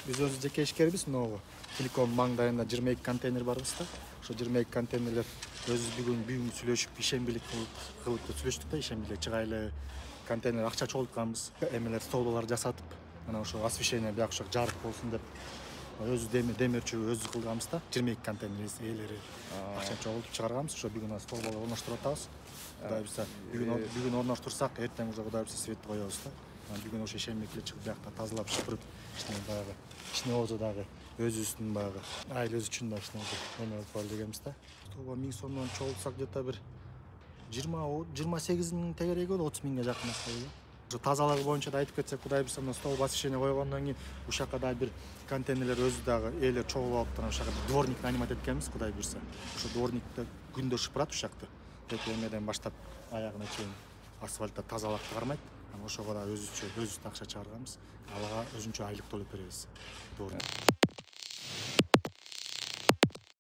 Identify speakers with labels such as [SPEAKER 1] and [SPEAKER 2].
[SPEAKER 1] Biz özü jeke ишкербиз, могу. Телеком маңдайында 22 контейнер барбыз да. Ошо 22 контейнерлер өзүбүз бүгүн сүйлөшүп, ишембилик кылып сүйлөштүк да, ишембилик чыгайлы контейнер акча чогултканбыз. Эмелер столбалар жасатып, анан ошо освещение бияк ошо жарык болсун деп өзү демирчү өзү кылганбыз да. 22 контейнер ээлери акча чогултуп чыгарганбыз. Ошо бүгүн столбалар орноштуруп атабыз. Кудай буйрса, бүгүн орноштурсак, эртең уже кудай буйрса свет коебуз да. Бүгүн ошо ишембекке чыгып биякта тазалап шыпырып, баягы ичине болсо дагы өзүбүздүн баягы айлыбыз үчүн да эме болуп калалы дегенбиз да. Столба 1000 сомдон чогултсак где-то бир 28 миң тегереги болот, 30 миңге жакын эс. Ошо тазалыгы боюнча да айтып кетсек, кудай буйрса, мына столба освещение койгондон кийин ушакка дагы бир контейнерлер өзү дагы ээлер чогулуп алыптыр. Ушакка дворник нанимать эткенбиз, кудай буйрса. Ошо дворникте күндө шыпырат ушакты. Эмеден баштап аягына чейин асфальтта тазалап кармайт. Ошого да өзүбүз акча чыгарганбыз. Алага өзүнчө айлык төлөп беребиз.